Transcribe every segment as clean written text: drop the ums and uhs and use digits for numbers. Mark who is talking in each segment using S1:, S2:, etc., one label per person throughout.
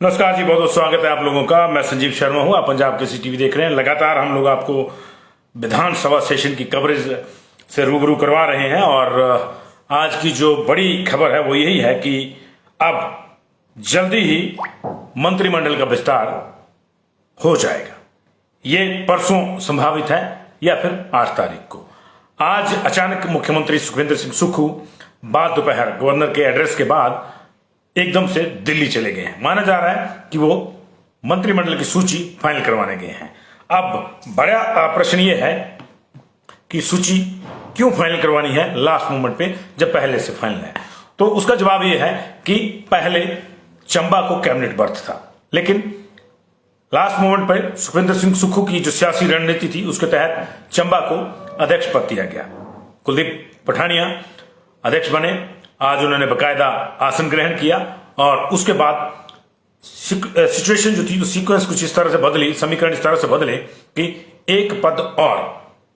S1: नमस्कार जी, बहुत बहुत स्वागत है आप लोगों का। मैं संजीव शर्मा हूँ। आप पंजाब केसरी टीवी देख रहे हैं। लगातार हम लोग आपको विधानसभा सेशन की कवरेज से रूबरू करवा रहे हैं और आज की जो बड़ी खबर है वो यही है कि अब जल्दी ही मंत्रिमंडल का विस्तार हो जाएगा। ये परसों संभावित है या फिर 8 तारीख को। आज अचानक मुख्यमंत्री सुखविंदर सिंह सुक्खू बाद दोपहर गवर्नर के एड्रेस के बाद एकदम से दिल्ली चले गए हैं। माना जा रहा है कि वो मंत्रिमंडल की सूची फाइनल करवाने गए हैं। अब बड़ा प्रश्न ये है कि सूची क्यों फाइनल करवानी है लास्ट मोमेंट पे जब पहले से फाइनल है। तो उसका जवाब ये है कि पहले चंबा को कैबिनेट बर्थ था, लेकिन लास्ट मोमेंट पर सुखविंदर सिंह सुक्खू की जो सियासी रणनीति थी उसके तहत चंबा को अध्यक्ष पद दिया गया। कुलदीप पठानिया अध्यक्ष बने। आज उन्होंने बकायदा आसन ग्रहण किया और उसके बाद सिचुएशन जो थी, तो सीक्वेंस कुछ इस तरह से बदली, समीकरण इस तरह से बदले कि एक पद और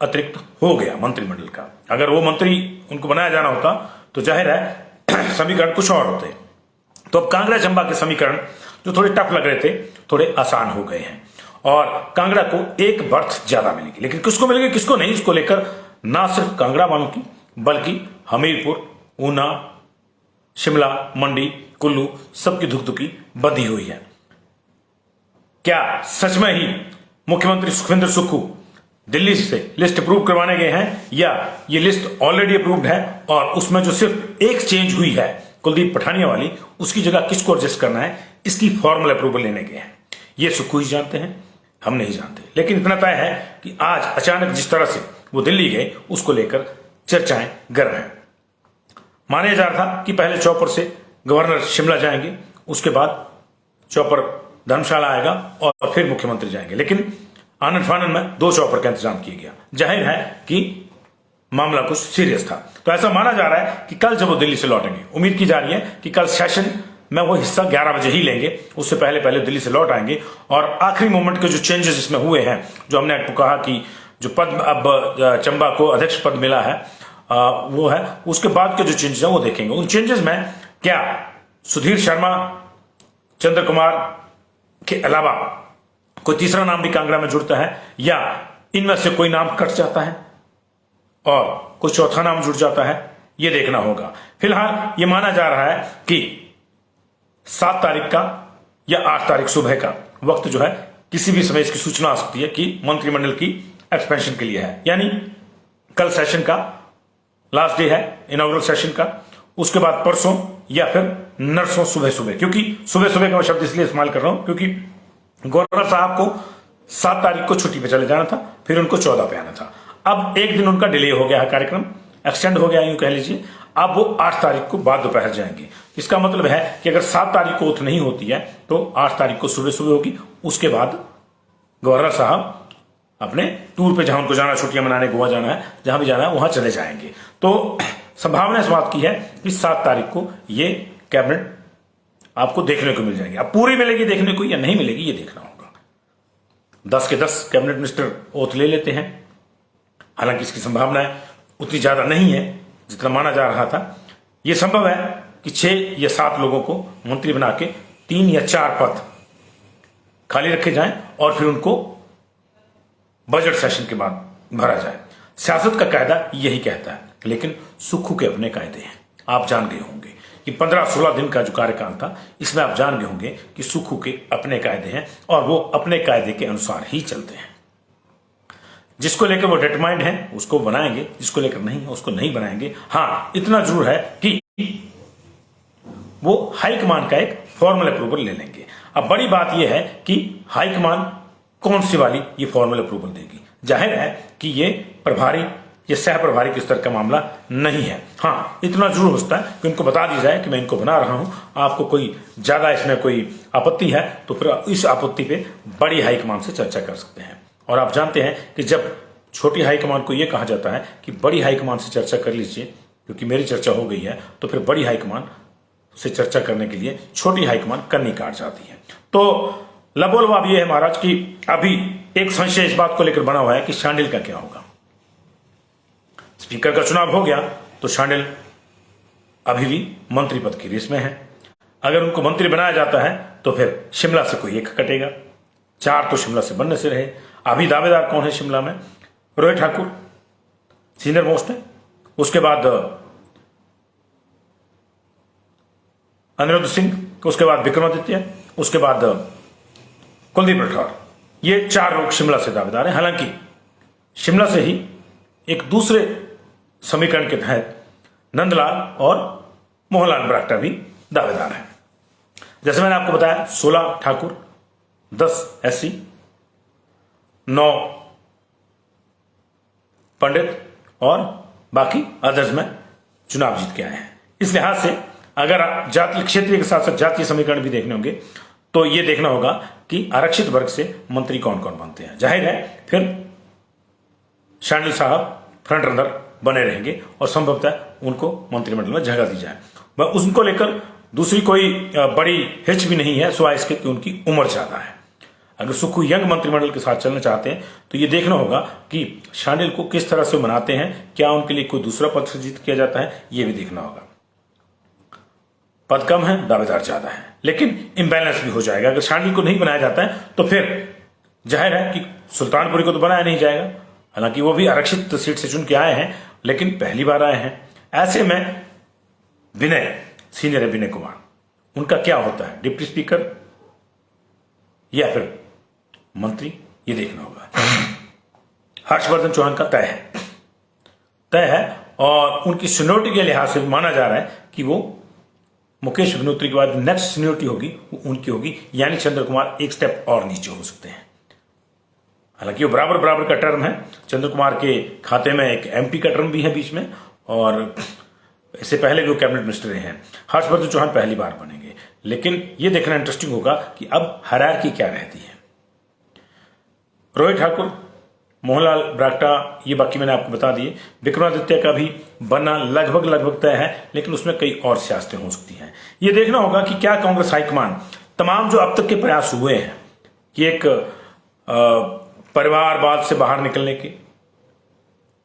S1: अतिरिक्त हो गया मंत्रिमंडल का। अगर वो मंत्री उनको बनाया जाना होता तो जाहिर है समीकरण कुछ और होते। तो अब कांगड़ा चंबा के समीकरण जो थोड़े टफ लग रहे थे थोड़े आसान हो गए हैं और कांगड़ा को एक बर्थ ज्यादा मिलेगी। लेकिन किसको मिलेगी किसको नहीं, इसको लेकर ना सिर्फ कांगड़ा वालों की बल्कि हमीरपुर, ऊना, शिमला, मंडी, कुल्लू सबकी धुकधुकी बंधी हुई है। क्या सच में ही मुख्यमंत्री सुखविंदर सुक्खू दिल्ली से लिस्ट अप्रूव करवाने गए हैं या ये लिस्ट ऑलरेडी अप्रूव्ड है और उसमें जो सिर्फ एक चेंज हुई है कुलदीप पठानिया वाली, उसकी जगह किसको एडजस्ट करना है इसकी फॉर्मल अप्रूवल लेने गए हैं। ये सुक्खू ही जानते हैं, हम नहीं जानते। लेकिन इतना तय है कि आज अचानक जिस तरह से वो दिल्ली गए उसको लेकर चर्चाएं गर्म हैं। माना जा रहा था कि पहले चौपर से गवर्नर शिमला जाएंगे, उसके बाद चौपर धर्मशाला आएगा और फिर मुख्यमंत्री जाएंगे। लेकिन आनंद फानन में 2 चौपर का इंतजाम किया गया। जाहिर है कि मामला कुछ सीरियस था। तो ऐसा माना जा रहा है कि कल जब वो दिल्ली से लौटेंगे, उम्मीद की जा रही है कि कल सेशन में वो हिस्सा 11 बजे ही लेंगे। उससे पहले पहले दिल्ली से लौट आएंगे और आखिरी मोमेंट के जो चेंजेस इसमें हुए हैं, जो हमने आपको कहा कि जो पद अब चंबा को अध्यक्ष पद मिला है वो है, उसके बाद के जो चेंजेस हैं वो देखेंगे। उन चेंजेस में क्या सुधीर शर्मा, चंद्र कुमार के अलावा कोई तीसरा नाम भी कांगड़ा में जुड़ता है या इनमें से कोई नाम कट जाता है और कोई चौथा नाम जुड़ जाता है, ये देखना होगा। फिलहाल ये माना जा रहा है कि 7 तारीख का या 8 तारीख सुबह का वक्त जो है किसी भी समय इसकी सूचना आ सकती है कि मंत्रिमंडल की एक्सपेंशन के लिए है। यानी कल सेशन का लास्ट डे है, इनॉग्रल सेशन का। उसके बाद परसों या फिर नरसों सुबह सुबह, क्योंकि सुबह सुबह का मैं शब्द इसलिए इस्तेमाल कर रहा हूं क्योंकि गवर्नर साहब को 7 तारीख को छुट्टी पे चले जाना था, फिर उनको 14 पे आना था। अब एक दिन उनका डिले हो गया है, कार्यक्रम एक्सटेंड हो गया यूं कह लीजिए। अब वो 8 तारीख को बाद दोपहर जाएंगे। इसका मतलब है कि अगर 7 तारीख को ओथ नहीं होती है तो 8 तारीख को सुबह सुबह होगी। उसके बाद गवर्नर साहब अपने टूर पे, जहां उनको जाना, छुट्टियां मनाने, गोवा जाना है, जहां भी जाना है वहां चले जाएंगे। तो संभावना इस बात की है कि 7 तारीख को ये कैबिनेट आपको देखने को मिल जाएगी। अब पूरी मिलेगी देखने को या नहीं मिलेगी ये देखना होगा। 10 के 10 कैबिनेट मिनिस्टर ओथ ले लेते हैं। हालांकि इसकी संभावना उतनी ज्यादा नहीं है जितना माना जा रहा था। यह संभव है कि 6 या 7 लोगों को मंत्री बना के 3 या 4 पद खाली रखे जाएं और फिर उनको बजट सेशन के बाद भरा जाए। सियासत का कायदा यही कहता है, लेकिन सुक्खू के अपने कायदे हैं। आप जान गए होंगे कि 15-16 दिन का जो कार्यकाल था, इसमें आप जान गए होंगे कि सुक्खू के अपने कायदे हैं और वो अपने कायदे के अनुसार ही चलते हैं। जिसको लेकर वो डिटरमाइंड है उसको बनाएंगे, जिसको लेकर नहीं है उसको नहीं बनाएंगे। हाँ, इतना जरूर है कि वो हाईकमान का एक फॉर्मल अप्रूवल ले लेंगे। अब बड़ी बात यह है कि हाईकमान कौन सी वाली ये फॉर्मल अप्रूवल देगी। जाहिर है कि ये प्रभारी या सह प्रभारी के स्तर का मामला नहीं है। हाँ, इतना जरूर हो सकता है कि उनको बता दी जाए कि मैं इनको बना रहा हूं, आपको कोई ज्यादा इसमें कोई आपत्ति है तो फिर इस आपत्ति पे बड़ी हाईकमान से चर्चा कर सकते हैं। और आप जानते हैं कि जब छोटी हाईकमान को यह कहा जाता है कि बड़ी हाईकमान से चर्चा कर लीजिए क्योंकि मेरी चर्चा हो गई है, तो फिर बड़ी हाईकमान से चर्चा करने के लिए छोटी हाईकमान कन्नी काट जाती है। तो लबोलब अब यह है महाराज कि अभी एक संशय इस बात को लेकर बना हुआ है कि शांडिल का क्या होगा। स्पीकर का चुनाव हो गया तो शांडिल अभी भी मंत्री पद की रेस में है। अगर उनको मंत्री बनाया जाता है तो फिर शिमला से कोई एक कटेगा, 4 तो शिमला से बनने से रहे। अभी दावेदार कौन है शिमला में? रोहित ठाकुर सीनियर मोस्ट है, उसके बाद अनिरुद्ध सिंह, उसके बाद विक्रमादित्य, उसके बाद कुलदीप राठौर। ये 4 लोग शिमला से दावेदार हैं। हालांकि शिमला से ही एक दूसरे समीकरण के तहत नंदलाल और मोहनलाल ब्राक्टा भी दावेदार हैं। जैसे मैंने आपको बताया 16 ठाकुर, 10 एससी, 9 पंडित और बाकी अदर्स में चुनाव जीत के आए हैं। इस लिहाज से अगर आप जातीय क्षेत्रीय के साथ साथ जातीय समीकरण भी देखने होंगे तो यह देखना होगा कि आरक्षित वर्ग से मंत्री कौन कौन बनते हैं। जाहिर है फिर शांडिल साहब फ्रंट रनर बने रहेंगे और संभवतः उनको मंत्रिमंडल में जगह दी जाए। वह उनको लेकर दूसरी कोई बड़ी हिच भी नहीं है, सिवाय इसके कि उनकी उम्र ज्यादा है। अगर सुक्खू यंग मंत्रिमंडल के साथ चलना चाहते हैं तो ये देखना होगा कि शांडिल को किस तरह से मनाते हैं, क्या उनके लिए कोई दूसरा पद सृजित किया जाता है, यह भी देखना होगा। पद कम है, दावेदार ज्यादा है, लेकिन इम्बैलेंस भी हो जाएगा। अगर शांडिल को नहीं बनाया जाता है तो फिर जाहिर है कि सुल्तानपुरी को तो बनाया नहीं जाएगा। हालांकि वो भी आरक्षित सीट से चुन के आए हैं, लेकिन पहली बार आए हैं। ऐसे में विनय सीनियर है, विनय कुमार, उनका क्या होता है, डिप्टी स्पीकर या फिर मंत्री, ये देखना होगा। हर्षवर्धन चौहान का तय है और उनकी सीनियरिटी के लिहाज से माना जा रहा है कि वो मुकेश अग्निहोत्री के बाद नेक्स्ट सीनियरिटी होगी वो उनकी होगी, यानी चंद्र कुमार एक स्टेप और नीचे हो सकते हैं। हालांकि वो बराबर बराबर का टर्म है, चंद्र कुमार के खाते में एक एमपी का टर्म भी है बीच में, और इससे पहले भी वो कैबिनेट मिनिस्टर रहे हैं। हर्षवर्धन चौहान पहली बार बनेंगे, लेकिन ये देखना इंटरेस्टिंग होगा कि अब हायरार्की क्या रहती है। रोहित ठाकुर, मोहनलाल ब्राक्टा, ये बाकी मैंने आपको बता दिए। विक्रमादित्य का भी बनना लगभग तय है, लेकिन उसमें कई और सियासतें हो सकती हैं। ये देखना होगा कि क्या कांग्रेस हाईकमान तमाम जो अब तक के प्रयास हुए हैं कि एक परिवारवाद से बाहर निकलने के,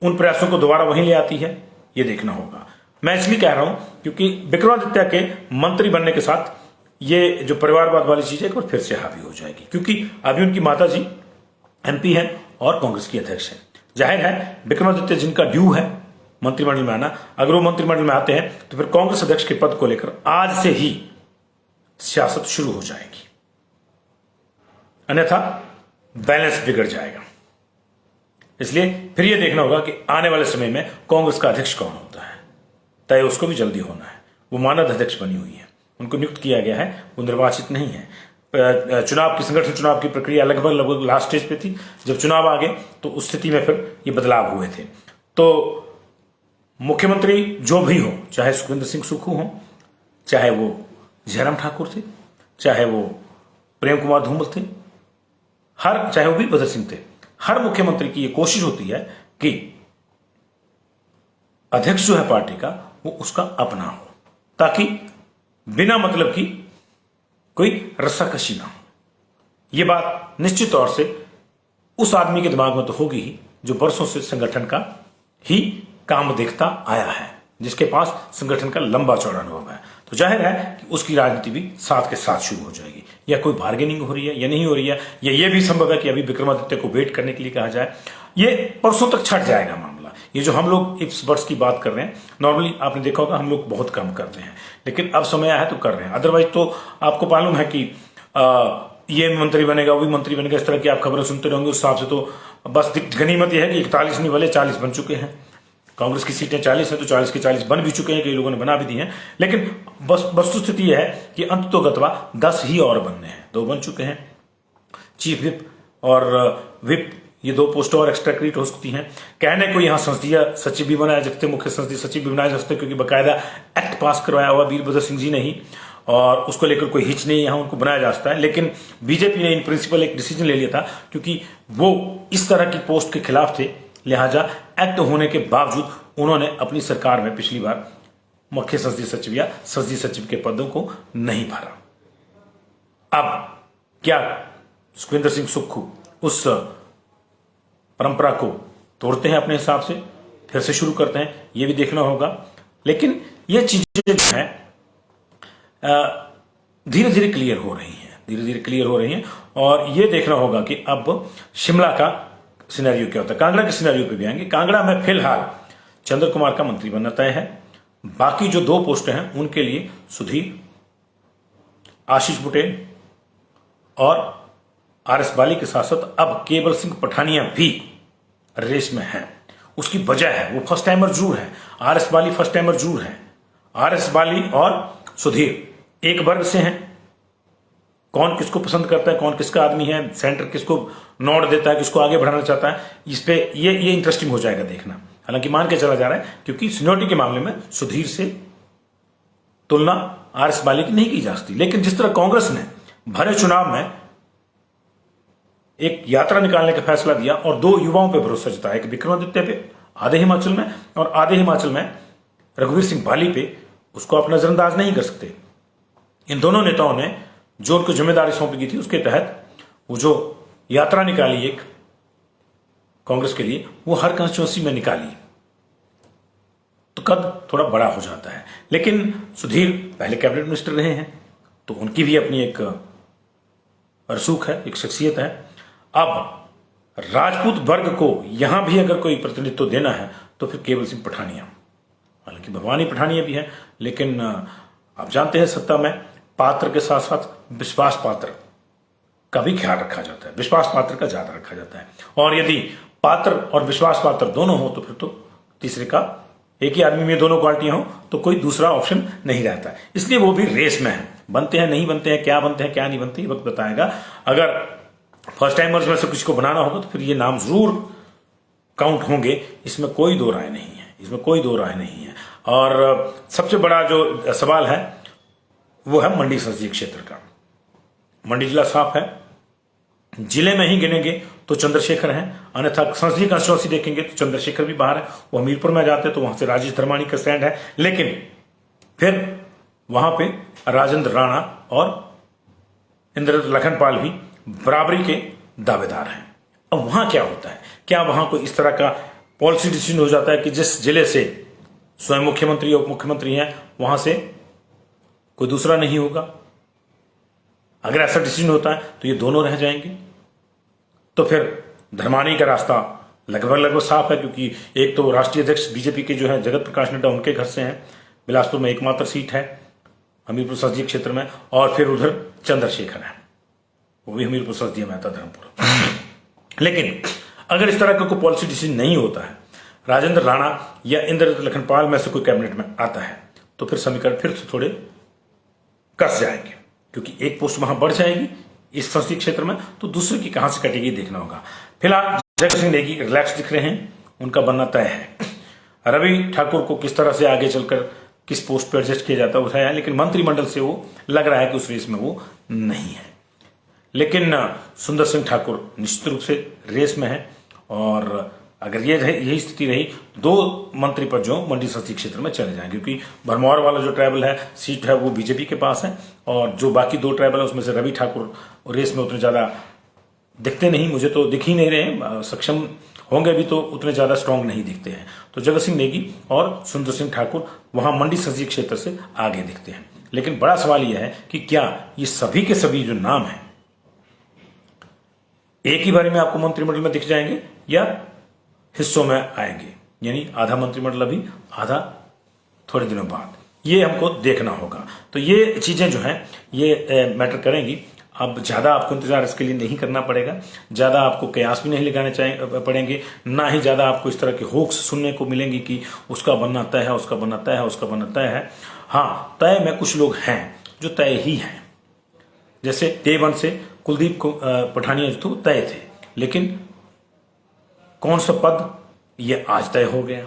S1: उन प्रयासों को दोबारा वहीं ले आती है, ये देखना होगा। मैं इसलिए कह रहा हूं क्योंकि विक्रमादित्य के मंत्री बनने के साथ ये जो परिवारवाद वाली चीज है एक बार फिर से हावी हो जाएगी, क्योंकि अभी उनकी माता जी एमपी हैं और कांग्रेस की अध्यक्ष है। जाहिर है विक्रमादित्य जिनका ड्यू है मंत्रिमंडल में आना, अगर वो मंत्रिमंडल में आते हैं तो फिर कांग्रेस अध्यक्ष के पद को लेकर आज से ही सियासत शुरू हो जाएगी, अन्यथा बैलेंस बिगड़ जाएगा। इसलिए फिर यह देखना होगा कि आने वाले समय में कांग्रेस का अध्यक्ष कौन होता है, तय उसको भी जल्दी होना है। वो मानद अध्यक्ष बनी हुई है, उनको नियुक्त किया गया है, वो निर्वाचित नहीं है। चुनाव की संगठन चुनाव की प्रक्रिया लगभग लास्ट स्टेज पे थी। जब चुनाव आ गए तो उस स्थिति में फिर ये बदलाव हुए थे। तो मुख्यमंत्री जो भी हो, चाहे सुखविंदर सिंह सुक्खू हो, चाहे वो जयराम ठाकुर थे, चाहे वो प्रेम कुमार धूमल थे, चाहे वो वीरभद्र सिंह थे, हर मुख्यमंत्री की ये कोशिश होती है कि अध्यक्ष जो है पार्टी का वो उसका अपना हो, ताकि बिना मतलब की कोई रस्साकशी ना हो। यह बात निश्चित तौर से उस आदमी के दिमाग में तो होगी ही जो बरसों से संगठन का ही काम देखता आया है, जिसके पास संगठन का लंबा चौड़ा अनुभव है। तो जाहिर है कि उसकी राजनीति भी साथ के साथ शुरू हो जाएगी। या कोई बार्गेनिंग हो रही है या नहीं हो रही है, या यह भी संभव है कि अभी विक्रमादित्य को वेट करने के लिए कहा जाए। ये परसों तक छट जाएगा मामला। ये जो हम लोग इफ्स बट्स की बात कर रहे हैं, नॉर्मली आपने देखा होगा हम लोग बहुत कम करते हैं, लेकिन अब समय आया है तो कर रहे हैं। अदरवाइज तो आपको मालूम है कि ये मंत्री बनेगा, वो भी मंत्री बनेगा, इस तरह की आप खबरें सुनते रहेंगे। उस हिसाब से तो बस गनीमत यह है कि 41 नहीं वाले 40 बन चुके हैं। कांग्रेस की सीटें 40 है तो 40 के 40 बन भी चुके हैं, कई लोगों ने बना भी दी हैं। लेकिन बस वस्तुस्थिति यह है कि अंत तो गतवा 10 ही और बनने हैं। 2 बन चुके हैं, चीफ विप और विप, ये 2 पोस्ट और एक्स्ट्रा क्रिएट हो सकती हैं। कहने को यहाँ संसदीय सचिव भी बनाया जा सकते, मुख्य संसदीय सचिव भी बनाया जा सकते, क्योंकि बाकायदा एक्ट पास करवाया हुआ वीरभद्र सिंह जी ने ही, और उसको लेकर कोई हिच नहीं, यहाँ उनको बनाया जा सकता है। लेकिन बीजेपी ने इन प्रिंसिपल एक डिसीजन ले लिया था, क्योंकि वो इस तरह की पोस्ट के खिलाफ थे, लिहाजा एक्ट होने के बावजूद उन्होंने अपनी सरकार में पिछली बार मुख्य संसदीय सचिव या संसदीय सचिव के पदों को नहीं भरा। अब क्या सुखविंदर सिंह सुक्खू उस परंपरा को तोड़ते हैं अपने हिसाब से, फिर से शुरू करते हैं, यह भी देखना होगा। लेकिन यह चीजें जो है धीरे धीरे क्लियर हो रही हैं, धीरे धीरे क्लियर हो रही हैं। और ये देखना होगा कि अब शिमला का सिनेरियो क्या होता है। कांगड़ा के सिनेरियो पे भी आएंगे। कांगड़ा में फिलहाल चंद्र कुमार का मंत्री बनना तय है। बाकी जो 2 पोस्टें हैं उनके लिए सुधीर, आशीष बुटेल और आरएस बाली के साथ साथ अब केवल सिंह पठानिया भी रेस में हैं। उसकी वजह है वो फर्स्ट टाइमर जरूर है, आरएस बाली फर्स्ट टाइमर जरूर है। आरएस बाली और सुधीर एक वर्ग से हैं। कौन किसको पसंद करता है, कौन किसका आदमी है, सेंटर किसको नोट देता है, किसको आगे बढ़ाना चाहता है, इस पे ये इंटरेस्टिंग हो जाएगा देखना। हालांकि मान के चला जा रहा है क्योंकि सीनियरिटी के मामले में सुधीर से तुलना आरएस बाली की नहीं की जा सकती। लेकिन जिस तरह कांग्रेस ने भरे चुनाव में एक यात्रा निकालने का फैसला दिया और 2 युवाओं पर भरोसा जताया, एक विक्रमादित्य पे आधे हिमाचल में और आधे हिमाचल में रघुवीर सिंह बाली पे, उसको आप नजरअंदाज नहीं कर सकते। इन दोनों नेताओं ने जो उनको जिम्मेदारी सौंपी गई थी उसके तहत वो जो यात्रा निकाली एक कांग्रेस के लिए, वो हर कंस्टिट्यूंसी में निकाली तो कद थोड़ा बड़ा हो जाता है। लेकिन सुधीर पहले कैबिनेट मिनिस्टर रहे हैं तो उनकी भी अपनी एक रसूख है, एक शख्सियत है। अब राजपूत वर्ग को यहां भी अगर कोई प्रतिनिधित्व देना है तो फिर केवल सिंह पठानिया, हालांकि भगवानी पठानिया भी है, लेकिन आप जानते हैं सत्ता में पात्र के साथ साथ विश्वास पात्र का भी ख्याल रखा जाता है, विश्वास पात्र का ज्यादा रखा जाता है। और यदि पात्र और विश्वास पात्र दोनों हो तो फिर तो तीसरे का, एक ही आदमी में दोनों क्वालिटियां हो तो कोई दूसरा ऑप्शन नहीं रहता है। इसलिए वो भी रेस में है। बनते हैं नहीं बनते हैं, क्या बनते हैं क्या नहीं बनते, वक्त बताएगा। अगर फर्स्ट टाइमर्स में से किसी को बनाना होगा तो फिर ये नाम जरूर काउंट होंगे, इसमें कोई दो राय नहीं है, इसमें कोई दो राय नहीं है। और सबसे बड़ा जो सवाल है वो है मंडी संसदीय क्षेत्र का। मंडी जिला साफ है, जिले में ही गिनेंगे तो चंद्रशेखर हैं, अन्यथा संसदीय कंस्टिट्यूंसी देखेंगे तो चंद्रशेखर भी बाहर है। वो हमीरपुर में जाते तो वहां से राजेश धर्मानी का स्टैंड है, लेकिन फिर वहां पे राजेंद्र राणा और इंद्र लखनपाल भी बराबरी के दावेदार हैं। अब वहां क्या होता है, क्या वहां कोई इस तरह का पॉलिसी डिसीजन हो जाता है कि जिस जिले से स्वयं मुख्यमंत्री उप मुख्यमंत्री हैं वहां से कोई दूसरा नहीं होगा? अगर ऐसा डिसीजन होता है तो ये दोनों रह जाएंगे। तो फिर धर्मानी का रास्ता लगभग साफ है, क्योंकि एक तो राष्ट्रीय अध्यक्ष बीजेपी के जो है जगत प्रकाश नड्डा उनके घर से हैं, बिलासपुर में एकमात्र सीट है हमीरपुर संसदीय क्षेत्र में, और फिर उधर चंद्रशेखर है, वो भी हमीरपुर संसदीय में आता धर्मपुर। लेकिन अगर इस तरह का कोई पॉलिसी डिसीजन नहीं होता है, राजेंद्र राणा या इंद्र लखनपाल में से कोई कैबिनेट में आता है, तो फिर समीकरण फिर से थोड़े कस जाएंगे, क्योंकि एक पोस्ट वहां बढ़ जाएगी इस संसदीय क्षेत्र में, तो दूसरे की कहां से कटेगी देखना होगा। फिलहाल जगत सिंह नेगी रिलैक्स दिख रहे हैं, उनका बनना तय है। रवि ठाकुर को किस तरह से आगे चलकर किस पोस्ट पर एडजस्ट किया जाता है, लेकिन मंत्रिमंडल से वो लग रहा है कि उस रेस में वो नहीं है। लेकिन सुंदर सिंह ठाकुर निश्चित रूप से रेस में है, और अगर यही स्थिति रही, 2 मंत्री पद जो मंडी संसदीय क्षेत्र में चले जाएंगे, क्योंकि भरमौर वाला जो ट्राइबल है सीट है वो बीजेपी के पास है, और जो बाकी 2 ट्राइबल है उसमें से रवि ठाकुर रेस में उतने ज्यादा दिखते नहीं, मुझे तो दिख ही नहीं रहे, सक्षम होंगे भी तो उतने ज्यादा स्ट्रांग नहीं दिखते हैं। तो जगत सिंह नेगी और सुंदर सिंह ठाकुर वहां मंडी संसदीय क्षेत्र से आगे दिखते हैं। लेकिन बड़ा सवाल यह है कि क्या ये सभी के सभी जो नाम है एक ही बारे में आपको मंत्रिमंडल में दिख जाएंगे या हिस्सों में आएंगे, यानी आधा मंत्रिमंडल अभी, आधा थोड़े दिनों बाद, ये हमको देखना होगा। तो ये चीजें जो हैं ये मैटर करेंगी। अब ज्यादा आपको इंतजार इसके लिए नहीं करना पड़ेगा, ज्यादा आपको कयास भी नहीं लगाने पड़ेंगे, ना ही ज्यादा आपको इस तरह के होक्स सुनने को मिलेंगी कि उसका बनना तय है, उसका बनना तय है, उसका बनना तय है। हाँ, तय में कुछ लोग हैं जो तय ही हैं, जैसे डे 1 से कुलदीप पठानिया जो तय थे, लेकिन कौन सा पद ये आज तय हो गया,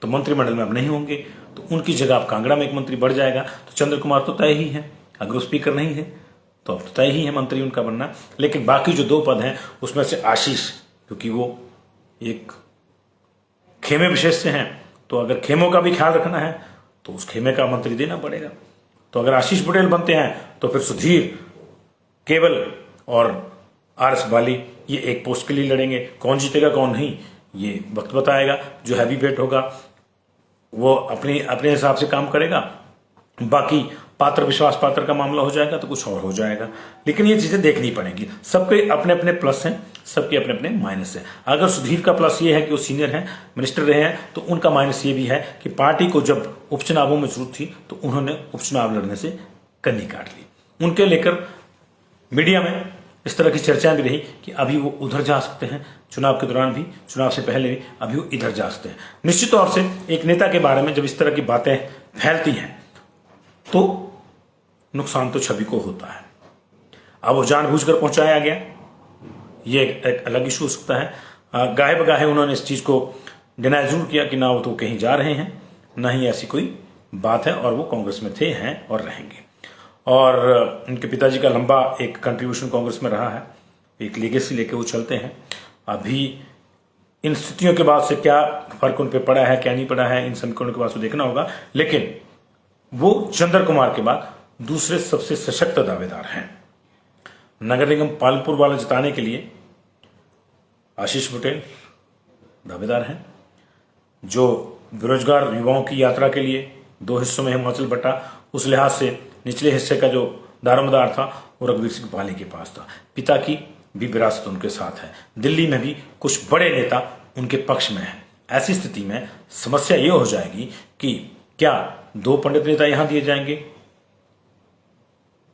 S1: तो मंत्रिमंडल में अब नहीं होंगे, तो उनकी जगह अब कांगड़ा में एक मंत्री बढ़ जाएगा। तो चंद्र कुमार तो तय ही है, अगर वो स्पीकर नहीं है तो अब तो तय ही है मंत्री उनका बनना। लेकिन बाकी जो 2 पद हैं उसमें से आशीष, क्योंकि वो एक खेमे विशेष से हैं, तो अगर खेमों का भी ख्याल रखना है तो उस खेमे का मंत्री देना पड़ेगा। तो अगर आशीष पटेल बनते हैं तो फिर सुधीर, केवल और आरएस बाली ये एक पोस्ट के लिए लड़ेंगे। कौन जीतेगा कौन नहीं ये वक्त बताएगा। जो हैवी वेट होगा वो अपने हिसाब से काम करेगा, बाकी पात्र विश्वास पात्र का मामला हो जाएगा तो कुछ और हो जाएगा। लेकिन ये चीजें देखनी पड़ेंगी। सबके अपने अपने प्लस हैं, सबके अपने अपने माइनस हैं। अगर सुधीर का प्लस ये है कि वो सीनियर हैं, मिनिस्टर रहे हैं, तो उनका माइनस ये भी है कि पार्टी को जब उपचुनावों में जरूरत थी तो उन्होंने उपचुनाव लड़ने से कन्नी काट ली। उनके लेकर मीडिया में इस तरह की चर्चाएं भी रही कि अभी वो उधर जा सकते हैं, चुनाव के दौरान भी, चुनाव से पहले भी अभी वो इधर जा सकते हैं। निश्चित तौर से एक नेता के बारे में जब इस तरह की बातें फैलती हैं तो नुकसान तो छवि को होता है। अब वो जानबूझकर पहुंचाया गया, ये एक अलग इशू हो सकता है। गाहे बगाहे उन्होंने इस चीज को डिनाई जरूर किया कि ना वो तो कहीं जा रहे हैं, ना ही ऐसी कोई बात है, और वो कांग्रेस में थे, हैं और रहेंगे। और उनके पिताजी का लंबा एक कंट्रीब्यूशन कांग्रेस में रहा है, एक लीगेसी लेके वो चलते हैं। अभी इन स्थितियों के बाद से क्या फर्क उन पे पड़ा है, क्या नहीं पड़ा है, इन समीकरणों के बाद से देखना होगा। लेकिन वो चंद्र कुमार के बाद दूसरे सबसे सशक्त दावेदार हैं। नगर निगम पालपुर वाला जिताने के लिए आशीष पटेल दावेदार हैं, जो बेरोजगार युवाओं की यात्रा के लिए 2 हिस्सों में हिमाचल बटा, उस लिहाज से निचले हिस्से का जो दारोमदार था वो रघुवीर सिंह पाली के पास था। पिता की भी विरासत उनके साथ है। दिल्ली में भी कुछ बड़े नेता उनके पक्ष में हैं। ऐसी स्थिति में समस्या ये हो जाएगी कि क्या 2 पंडित नेता यहां दिए जाएंगे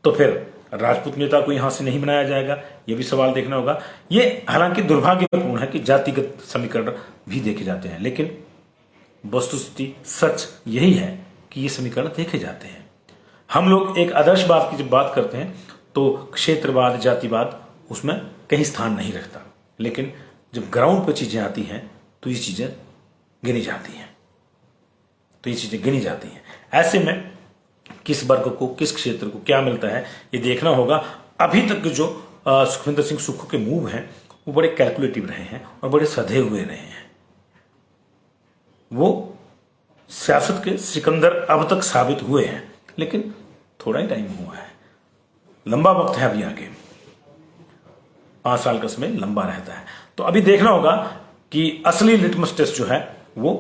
S1: तो फिर राजपूत नेता को यहां से नहीं बनाया जाएगा, यह भी सवाल देखना होगा। ये हालांकि दुर्भाग्यपूर्ण है कि जातिगत समीकरण भी देखे जाते हैं, लेकिन वस्तुस्थिति सच यही है कि ये समीकरण देखे जाते हैं। हम लोग एक आदर्श बात की जब बात करते हैं तो क्षेत्रवाद, जातिवाद उसमें कहीं स्थान नहीं रखता, लेकिन जब ग्राउंड पर चीजें आती हैं तो ये चीजें गिनी जाती हैं। ऐसे में किस वर्ग को, किस क्षेत्र को क्या मिलता है ये देखना होगा। अभी तक जो सुखविंदर सिंह सुक्खू के मूव हैं वो बड़े कैलकुलेटिव रहे हैं और बड़े सधे हुए रहे हैं। वो सियासत के सिकंदर अब तक साबित हुए हैं, लेकिन थोड़ा ही टाइम हुआ है, लंबा वक्त है अभी आगे। 5 साल का समय लंबा रहता है, तो अभी देखना होगा कि असली लिटमस टेस्ट जो है वो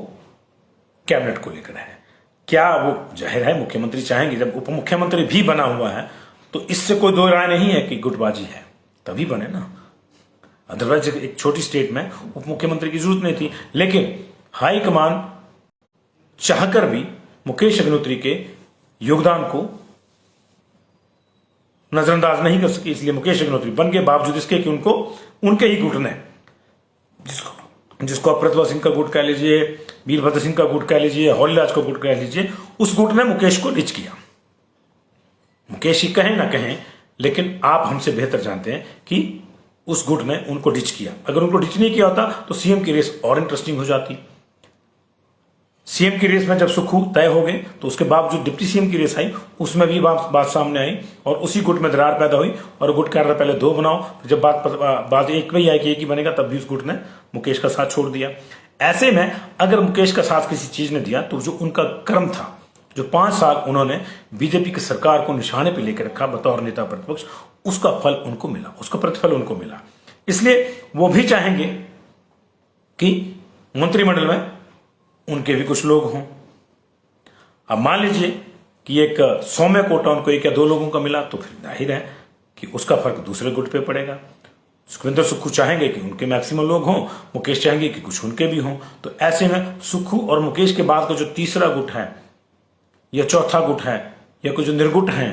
S1: कैबिनेट को लेकर है। क्या वो, जाहिर है मुख्यमंत्री चाहेंगे, जब उप मुख्यमंत्री भी बना हुआ है तो इससे कोई दो राय नहीं है कि गुटबाजी है, तभी बने ना। अदरवाइज एक छोटी स्टेट में उप मुख्यमंत्री की जरूरत नहीं थी। लेकिन हाईकमान चाहकर भी मुकेश अग्निहोत्री के योगदान को नजरअंदाज नहीं कर सके, इसलिए मुकेश अग्निहोत्री बन गए, बावजूद इसके कि उनको उनके ही गुट ने, जिसको आप प्रतिभा सिंह का गुट कह लीजिए, वीरभद्र सिंह का गुट कह लीजिए, हौलीराज का गुट कह लीजिए, उस गुट ने मुकेश को डिच किया। मुकेश ही कहें ना कहें, लेकिन आप हमसे बेहतर जानते हैं कि उस गुट ने उनको डिच किया। अगर उनको डिच नहीं किया होता तो सीएम की रेस और इंटरेस्टिंग हो जाती। सीएम की रेस में जब सुक्खू तय हो गए तो उसके बावजूद डिप्टी सीएम की रेस आई, उसमें भी बात सामने आई और उसी गुट में दरार पैदा हुई और गुट कह रहा पहले 2 बनाओ, जब बात एक में ही आई कि एक ही बनेगा, तब भी उस गुट ने मुकेश का साथ छोड़ दिया। ऐसे में अगर मुकेश का साथ किसी चीज ने दिया तो जो उनका कर्म था, जो 5 साल उन्होंने बीजेपी की सरकार को निशाने पर लेकर रखा बतौर नेता प्रतिपक्ष, उसका फल उनको मिला, उसका प्रतिफल उनको मिला। इसलिए वो भी चाहेंगे कि मंत्रिमंडल में उनके भी कुछ लोग हों। अब मान लीजिए कि एक 100 में कोटा उनको 1 या 2 लोगों का मिला, तो फिर जाहिर है कि उसका फर्क दूसरे गुट पे पड़ेगा। सुखविंदर सुक्खू चाहेंगे कि उनके मैक्सिमम लोग हों, मुकेश चाहेंगे कि कुछ उनके भी हों। तो ऐसे में सुक्खू और मुकेश के बाद का जो तीसरा गुट है या चौथा गुट है या कुछ जो निर्गुट हैं,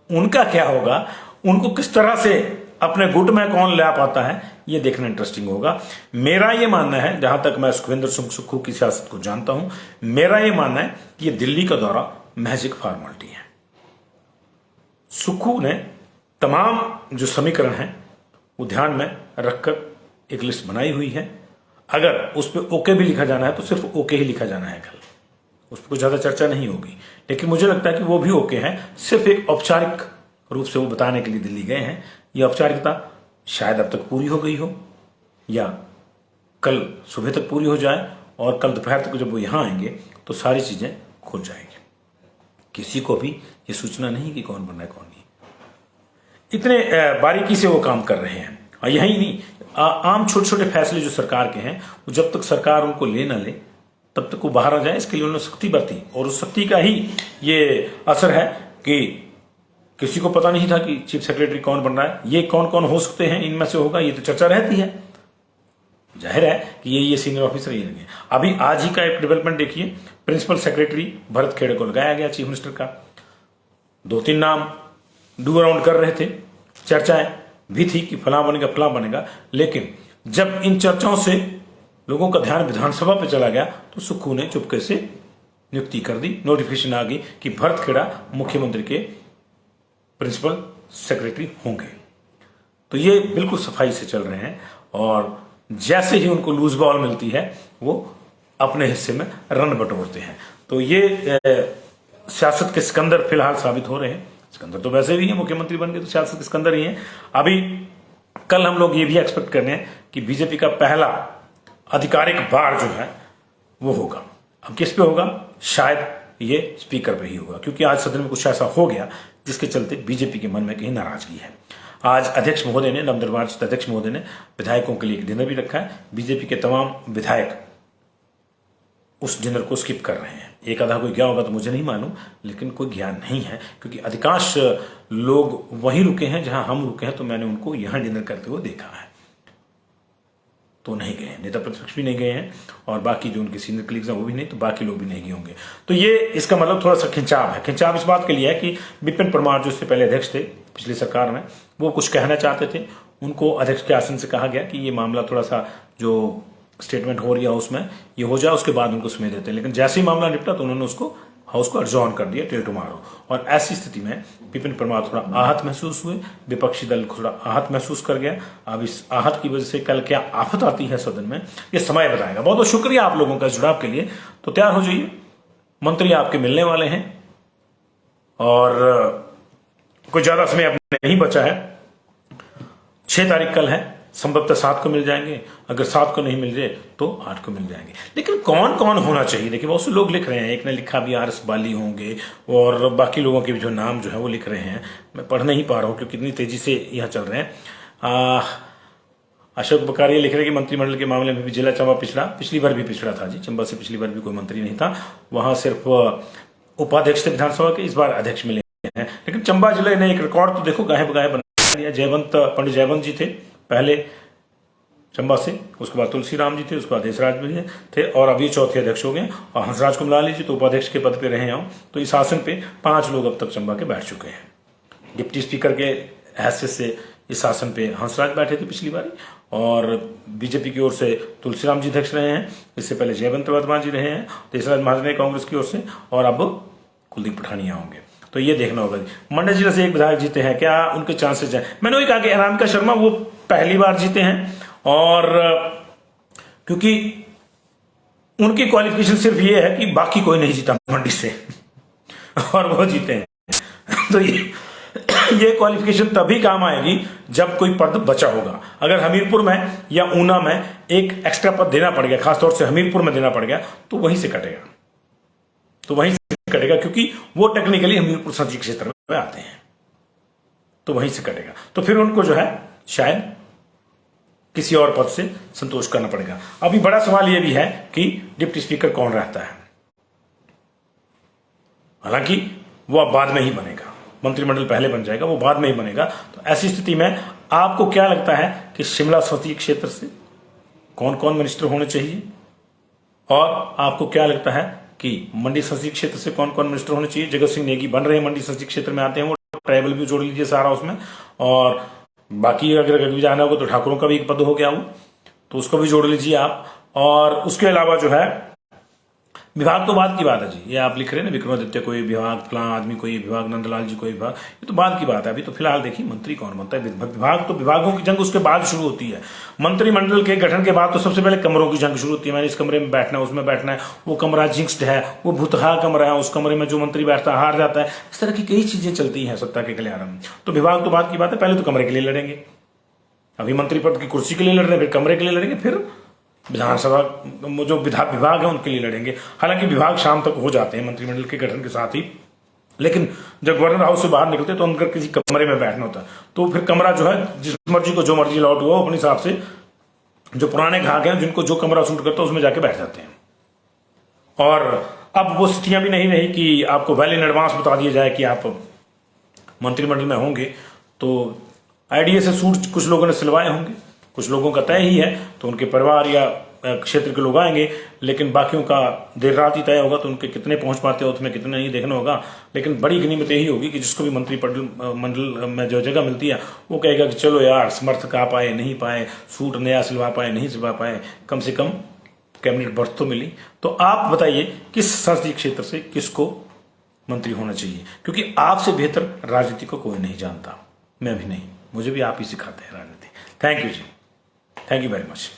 S1: उनका क्या होगा, उनको किस तरह से अपने गुट में कौन ला पाता है, यह देखना इंटरेस्टिंग होगा। मेरा यह मानना है, जहां तक मैं सुखविंदर सिंह सुक्खू की सियासत को जानता हूं, मेरा यह मानना है कि यह दिल्ली का दौरा महज एक फॉर्मेलिटी है। सुक्खू ने तमाम जो समीकरण हैं वो ध्यान में रखकर एक लिस्ट बनाई हुई है। अगर उस पर ओके भी लिखा जाना है तो सिर्फ ओके ही लिखा जाना है, कल उस पर कुछ ज्यादा चर्चा नहीं होगी। लेकिन मुझे लगता है कि वो भी ओके है, सिर्फ एक औपचारिक रूप से वो बताने के लिए दिल्ली गए हैं। ये औपचारिकता शायद अब तक पूरी हो गई हो या कल सुबह तक पूरी हो जाए, और कल दोपहर तक जब वो यहां आएंगे तो सारी चीजें खुल जाएंगी। किसी को भी ये सूचना नहीं कि कौन बनना है कौन नहीं। इतने बारीकी से वो काम कर रहे हैं। और यही नहीं, आम छोटे छोटे फैसले जो सरकार के हैं, वो जब तक सरकार उनको ले ना ले तब तक वो बाहर आ जाए, इसके लिए उन्होंने सख्ती बरती, और उस सख्ती का ही ये असर है कि किसी को पता नहीं था कि चीफ सेक्रेटरी कौन बन रहा है, ये कौन कौन हो सकते हैं इनमें से होगा, ये तो चर्चा रहती है। जाहिर है कि ये सीनियर ऑफिसर ही रहेंगे। अभी आज ही का एक डेवलपमेंट देखिए, प्रिंसिपल सेक्रेटरी भरत खेड़े को लगाया गया चीफ मिनिस्टर का। 2-3 नाम डू अराउंड कर रहे थे, चर्चाएं भी थी कि फलां बनेगा फलां बनेगा, लेकिन जब इन चर्चाओं से लोगों का ध्यान विधानसभा पे चला गया तो सुक्खू ने चुपके से नियुक्ति कर दी, नोटिफिकेशन आ गई कि भरत खेड़ा मुख्यमंत्री के प्रिंसिपल सेक्रेटरी होंगे। तो ये बिल्कुल सफाई से चल रहे हैं और जैसे ही उनको लूज बॉल मिलती है वो अपने हिस्से में रन बटोरते हैं। तो ये सियासत के सिकंदर फिलहाल साबित हो रहे हैं। सिकंदर तो वैसे भी है, मुख्यमंत्री बन गए तो सियासत के सिकंदर ही हैं। अभी कल हम लोग ये भी एक्सपेक्ट कर रहे हैं कि बीजेपी का पहला आधिकारिक वार जो है वो होगा। अब किस पे होगा? शायद ये स्पीकर पे ही होगा, क्योंकि आज सदन में कुछ ऐसा हो गया जिसके चलते बीजेपी के मन में कहीं नाराजगी है। आज अध्यक्ष महोदय ने, नवनिर्वाचित स्थित अध्यक्ष महोदय ने विधायकों के लिए एक डिनर भी रखा है। बीजेपी के तमाम विधायक उस डिनर को स्किप कर रहे हैं। एक आधा कोई गया होगा तो मुझे नहीं मालूम, लेकिन कोई ज्ञान नहीं है, क्योंकि अधिकांश लोग वहीं रुके हैं जहां हम रुके हैं। तो मैंने उनको यहां डिनर करते हुए देखा है, तो नहीं गए हैं। नेता प्रतिपक्ष भी नहीं गए हैं और बाकी जो उनके सीनियर कलीग्स हैं वो भी नहीं, तो बाकी लोग भी नहीं गए होंगे। तो ये इसका मतलब थोड़ा सा खिंचाव है। खिंचाव इस बात के लिए है कि विपिन परमार जो इससे पहले अध्यक्ष थे पिछली सरकार में, वो कुछ कहना चाहते थे। उनको अध्यक्ष के आसन से कहा गया कि ये मामला थोड़ा सा जो स्टेटमेंट हो रही है हाउस में ये हो जाए, उसके बाद उनको समय देते हैं। लेकिन जैसे ही मामला निपटा तो उन्होंने उसको हाउस को अडजॉर्न कर दिया टिल टुमारो। और ऐसी स्थिति में विपिन परमार थोड़ा आहत महसूस हुए, विपक्षी दल थोड़ा आहत महसूस कर गया। अब इस आहत की वजह से कल क्या आफत आती है सदन में, ये समय बताएगा। बहुत बहुत शुक्रिया आप लोगों का जुड़ाव के लिए। तो तैयार हो जाइए, मंत्री आपके मिलने वाले हैं और कोई ज्यादा समय अब नहीं बचा है। 6 तारीख कल है, संभवतः 7 को मिल जाएंगे। अगर 7 को नहीं मिल जाए तो 8 को मिल जाएंगे। लेकिन कौन कौन होना चाहिए? देखिए बहुत से लोग लिख रहे हैं। एक ने लिखा भी RS बाली होंगे और बाकी लोगों के भी जो नाम जो है वो लिख रहे हैं। मैं पढ़ नहीं पा रहा हूँ क्योंकि इतनी तेजी से यहाँ चल रहे हैं। अशोक बकारिया लिख रहे हैं कि मंत्रिमंडल के मामले में भी जिला चंबा पिछली बार भी पिछड़ा था जी। चंबा से पिछली बार भी कोई मंत्री नहीं था, वहां सिर्फ उपाध्यक्ष थे विधानसभा के, इस बार अध्यक्ष मिले हैं। लेकिन चंबा जिले ने एक रिकॉर्ड तो देखो गाहे बगाहे बना दिया। पंडित जयवंत जी थे पहले चंबा से, उसके बाद तुलसीराम जी थे, उसके बाद देशराज भी थे और अभी चौथे अध्यक्ष हो गए। और हंसराज को मिला लीजिए तो उपाध्यक्ष के पद पे रहे हैं। तो इस आसन पे 5 लोग अब तक चंबा के बैठ चुके हैं। डिप्टी स्पीकर के हैसियत से इस आसन पे हंसराज बैठे थे पिछली बारी और बीजेपी की ओर से तुलसीराम जी अध्यक्ष रहे हैं। इससे पहले जयवंत वर्मा जी रहे हैं, देशराज महाजन कांग्रेस की ओर से, और अब कुलदीप पठानिया होंगे। तो ये देखना होगा। मंडल जिले से एक विधायक जीते हैं, क्या उनके चांसेस हैं? मैंने वही कहा कि अनामिका शर्मा वो पहली बार जीते हैं और क्योंकि उनकी क्वालिफिकेशन सिर्फ ये है कि बाकी कोई नहीं जीता मंडी से और वो जीते हैं। तो ये क्वालिफिकेशन तभी काम आएगी जब कोई पद बचा होगा। अगर हमीरपुर में या ऊना में एक एक्स्ट्रा पद देना पड़ गया, खासतौर से हमीरपुर में देना पड़ गया, तो वहीं से कटेगा। क्योंकि वो टेक्निकली हमीरपुर संसदीय क्षेत्र में आते हैं, तो वहीं से कटेगा। तो फिर उनको जो है शायद किसी और पद से संतोष करना पड़ेगा। अभी बड़ा सवाल यह भी है कि डिप्टी स्पीकर कौन रहता है। हालांकि वो अब बाद में ही बनेगा, मंत्रिमंडल पहले बन जाएगा, वो बाद में ही बनेगा। तो ऐसी स्थिति में आपको क्या लगता है कि शिमला संसदीय क्षेत्र से कौन कौन मिनिस्टर होने चाहिए, और आपको क्या लगता है कि मंडी संसदीय क्षेत्र से कौन कौन मिनिस्टर होने चाहिए? जगत सिंह नेगी बन रहे हैं, मंडी संसदीय क्षेत्र में आते हैं, वो ट्राइबल भी जोड़ लीजिए सारा उसमें। और बाकी अगर भी जाना होगा तो ठाकुरों का भी एक पद हो गया वो, तो उसको भी जोड़ लीजिए आप। और उसके अलावा जो है विभाग तो बाद की बात है जी। ये आप लिख रहे हैं ना, विक्रमादित्य कोई विभाग, फलां आदमी कोई विभाग, नंदलाल जी कोई विभाग, ये तो बाद की बात है। अभी तो फिलहाल देखिए मंत्री कौन बनता है। विभाग तो विभागों की जंग उसके बाद शुरू होती है। मंत्रिमंडल के गठन के बाद तो सबसे पहले कमरों की जंग शुरू होती है। मैंने इस कमरे में बैठना है, उसमें बैठना है, वो कमरा जिंक्स्ड है, वो भूतहा कमरा है, उस कमरे में जो मंत्री बैठता है हार जाता है। इस तरह की कई चीजें चलती हैं सत्ता के कल्याण में। तो विभाग तो बाद की बात है, पहले तो कमरे के लिए लड़ेंगे। अभी मंत्री पद की कुर्सी के लिए लड़ रहे हैं, फिर कमरे के लिए लड़ेंगे, फिर विधानसभा जो विभाग है उनके लिए लड़ेंगे। हालांकि विभाग शाम तक हो जाते हैं मंत्रिमंडल के गठन के साथ ही, लेकिन जब गवर्नर हाउस से बाहर निकलते तो उनका किसी कमरे में बैठना होता है। तो फिर कमरा जो है जिस मर्जी को जो मर्जी लॉट हुआ अपने हिसाब से, जो पुराने घाघ हैं जिनको जो कमरा सूट करता है उसमें जाके बैठ जाते हैं। और अब वो स्थितियां भी नहीं रही कि आपको वेल इन एडवांस बता दिया जाए कि आप मंत्रिमंडल में होंगे तो आईडीए से सूट कुछ लोगों ने सिलवाए होंगे, कुछ लोगों का तय ही है तो उनके परिवार या क्षेत्र के लोग आएंगे, लेकिन बाकियों का देर रात ही तय होगा तो उनके कितने पहुंच पाते हो उसमें कितने नहीं देखना होगा। लेकिन बड़ी गिनीमत यही होगी कि जिसको भी मंत्रिमंडल में जो जगह मिलती है वो कहेगा कि चलो यार समर्थक आ पाए नहीं पाए, सूट नया सिलवा पाए नहीं सिलवा पाए, कम से कम कैबिनेट बर्थ तो मिली। तो आप बताइए किस संसदीय क्षेत्र से किसको मंत्री होना चाहिए, क्योंकि आपसे बेहतर राजनीति को कोई नहीं जानता, मैं भी नहीं, मुझे भी आप ही सिखाते हैं राजनीति। थैंक यू जी, थैंक यू वेरी मच।